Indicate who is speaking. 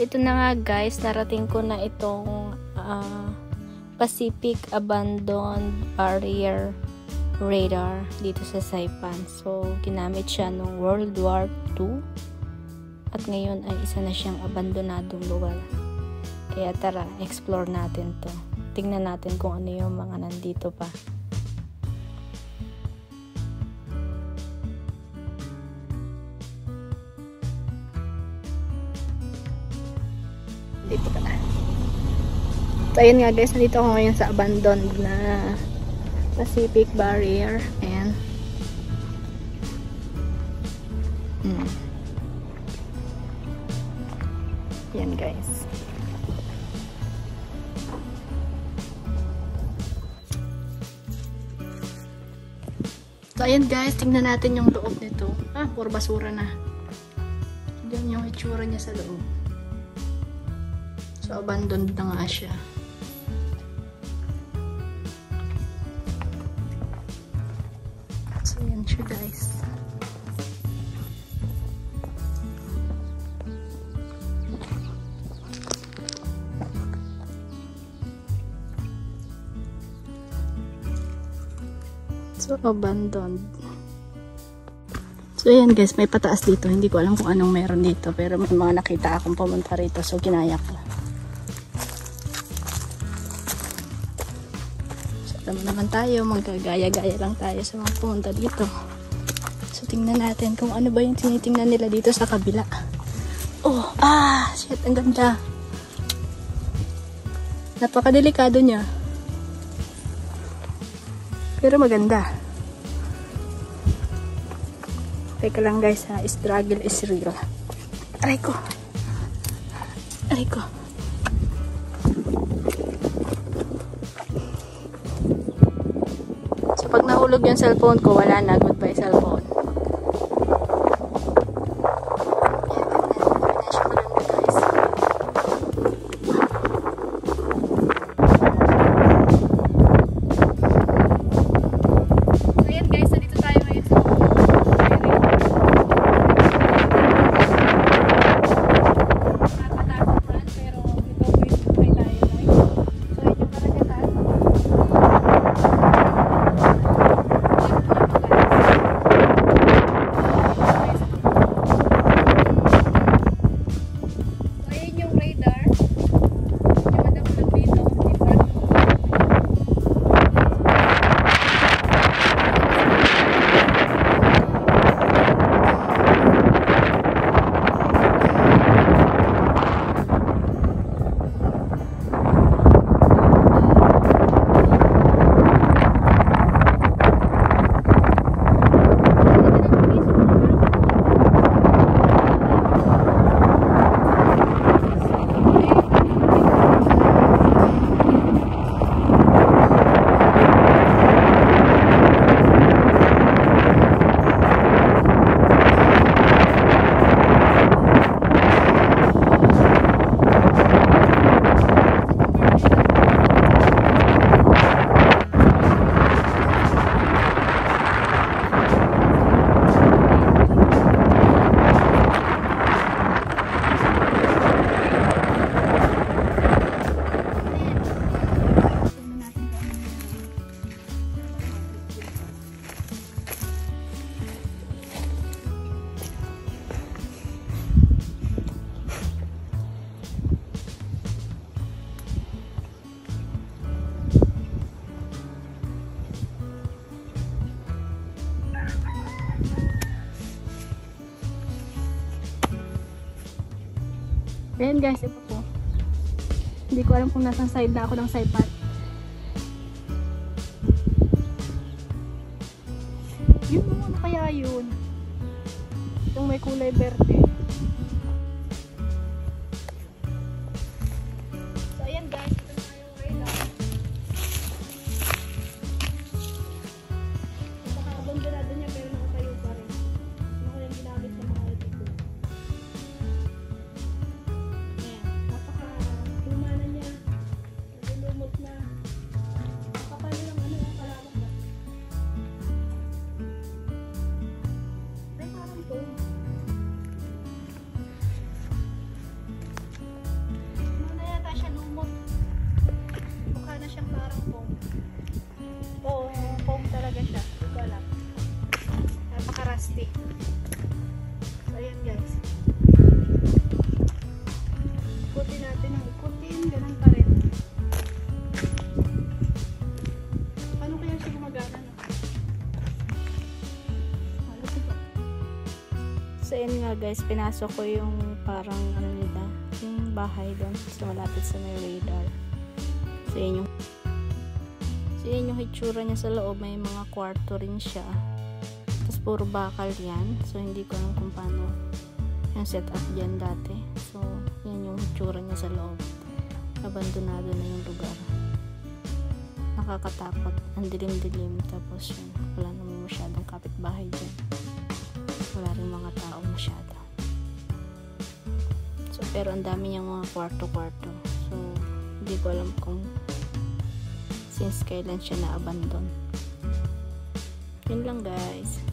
Speaker 1: ito na nga guys, narating ko na itong Pacific Abandoned Barrier Radar dito sa Saipan. So, ginamit siya noong World War II at ngayon ay isa na siyang abandonadong lugar. Kaya tara, explore natin to. Tingnan natin kung ano yung mga nandito pa. Dito pa na. So, ayun nga guys, nandito ako ngayon sa abandoned na Pacific Barrier. Ayan. Ayan guys. So, ayan guys, tingnan natin yung loob nito. Puro basura na. Diyan yung itsura niya sa loob. So, abandoned na nga siya. So, yan siya guys. So, abandoned. So, ayan guys, may pataas dito. Hindi ko alam kung anong meron dito. Pero may mga nakita akong pumunta rito. So, kinaya ko. Tama naman tayo, magkagaya-gaya lang tayo sa mga pumunta dito. So, tingnan natin kung ano ba yung tinitingnan nila dito sa kabila. Oh, shit, ang ganda. Napakadelikado niya. Pero maganda. Teka lang guys ha, struggle is real. Aray ko. Aray ko. Pag nahulog yung cellphone ko, wala na. Goodbye cellphone. Ayan guys, nandito tayo ngayon sa nakakatakot man, pero ito po yung buhay tayo guys. So, yun yung karagatan. Ayan guys, ito po. Hindi ko alam kung nasang side na ako ng Saipan. Yun, ano kaya yun? Yung may kulay berde. So ayan guys, ito na yung radar. Napaka-abandonado niya pero nakatayo pa rin. Ano ko yung ginamit sa mga dito.
Speaker 2: safety. So, ayan guys. Ikutin natin ang ikutin. Ganun pa rin. Paano kaya siya gumagana? No? Ano ba?
Speaker 1: So yun nga guys, pinasok ko yung parang ano nila, yung bahay doon. So malapit sa may radar. So yun yung hitsura niya sa loob. May mga kwarto rin siya. Tapos puro bakal yan. So hindi ko alam kung paano yung setup dyan dati. So yun yung hitsura niya sa loob. Abandonado na yung lugar. Nakakatakot. Ang dilim-dilim. Tapos yun, wala naman masyadong kapitbahay dyan. Wala rin mga tao masyado. So pero ang dami niyang mga kwarto-kwarto. So hindi ko alam kung since kailan siya na-abandon. Yun lang guys.